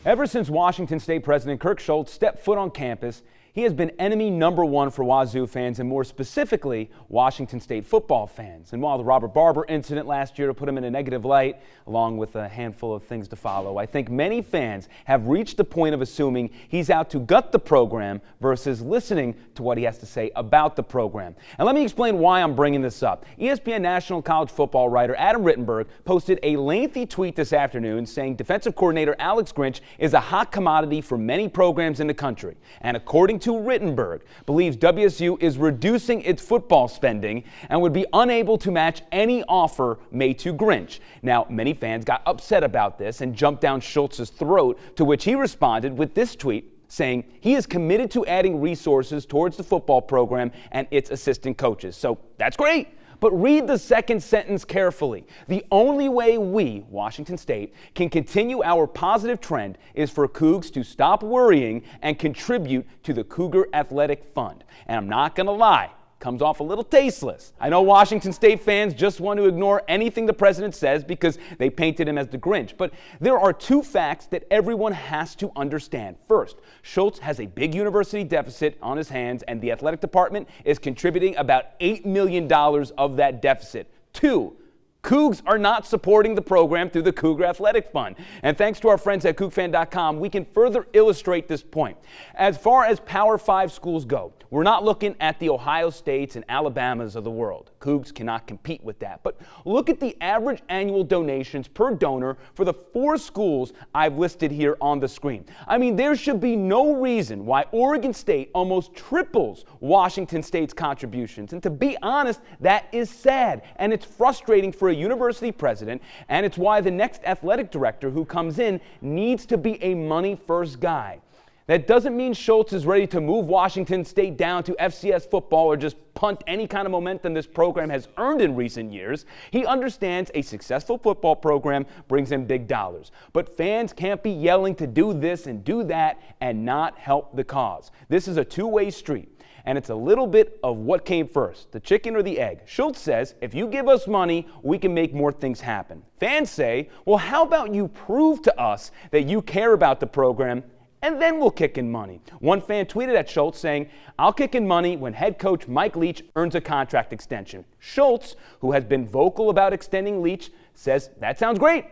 Ever since Washington State President Kirk Schulz stepped foot on campus, he has been enemy number one for Wazoo fans and more specifically, Washington State football fans. And while the Robert Barber incident last year put him in a negative light, along with a handful of things to follow, I think many fans have reached the point of assuming he's out to gut the program versus listening to what he has to say about the program. And let me explain why I'm bringing this up. ESPN National College Football writer Adam Rittenberg posted a lengthy tweet this afternoon saying defensive coordinator Alex Grinch is a hot commodity for many programs in the country. And according to Rittenberg, believes WSU is reducing its football spending and would be unable to match any offer made to Grinch. Now, many fans got upset about this and jumped down Schultz's throat, to which he responded with this tweet saying he is committed to adding resources towards the football program and its assistant coaches. So that's great. But read the second sentence carefully. The only way we, Washington State, can continue our positive trend is for Cougs to stop worrying and contribute to the Cougar Athletic Fund. And I'm not going to lie, comes off a little tasteless. I know Washington State fans just want to ignore anything the president says because they painted him as the Grinch. But there are two facts that everyone has to understand. First, Schulz has a big university deficit on his hands, and the athletic department is contributing about $8 million of that deficit. Two, Cougs are not supporting the program through the Cougar Athletic Fund. And thanks to our friends at CougFan.com, we can further illustrate this point. As far as Power 5 schools go, we're not looking at the Ohio States and Alabamas of the world. Cougs cannot compete with that. But look at the average annual donations per donor for the 4 schools I've listed here on the screen. I mean, there should be no reason why Oregon State almost triples Washington State's contributions. And to be honest, that is sad. And it's frustrating for a university president, and it's why the next athletic director who comes in needs to be a money-first guy. That doesn't mean Schulz is ready to move Washington State down to FCS football or just punt any kind of momentum this program has earned in recent years. He understands a successful football program brings in big dollars. But fans can't be yelling to do this and do that and not help the cause. This is a two-way street. And it's a little bit of what came first, the chicken or the egg. Schulz says, if you give us money, we can make more things happen. Fans say, well, how about you prove to us that you care about the program, and then we'll kick in money. One fan tweeted at Schulz saying, I'll kick in money when head coach Mike Leach earns a contract extension. Schulz, who has been vocal about extending Leach, says, that sounds great.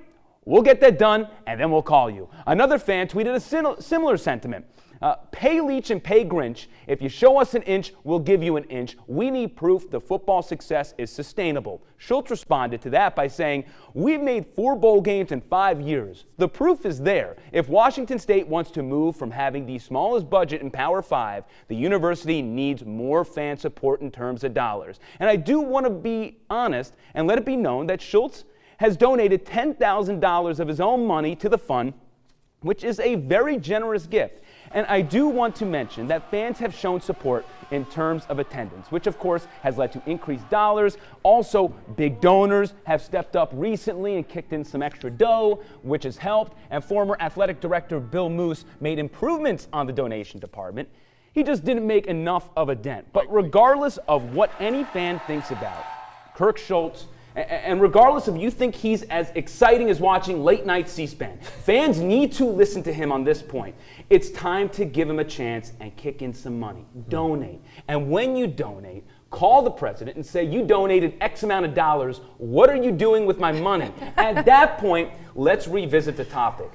We'll get that done, and then we'll call you. Another fan tweeted a similar sentiment. Pay Leach and pay Grinch. If you show us an inch, we'll give you an inch. We need proof the football success is sustainable. Schulz responded to that by saying, we've made 4 bowl games in 5 years. The proof is there. If Washington State wants to move from having the smallest budget in Power 5, the university needs more fan support in terms of dollars. And I do want to be honest and let it be known that Schulz has donated $10,000 of his own money to the fund, which is a very generous gift. And I do want to mention that fans have shown support in terms of attendance, which of course has led to increased dollars. Also, big donors have stepped up recently and kicked in some extra dough, which has helped. And former athletic director Bill Moose made improvements on the donation department. He just didn't make enough of a dent. But regardless of what any fan thinks about Kirk Schulz, and regardless if you think he's as exciting as watching late night C-SPAN, fans need to listen to him on this point. It's time to give him a chance and kick in some money. Donate. And when you donate, call the president and say, you donated X amount of dollars. What are you doing with my money? At that point, let's revisit the topic.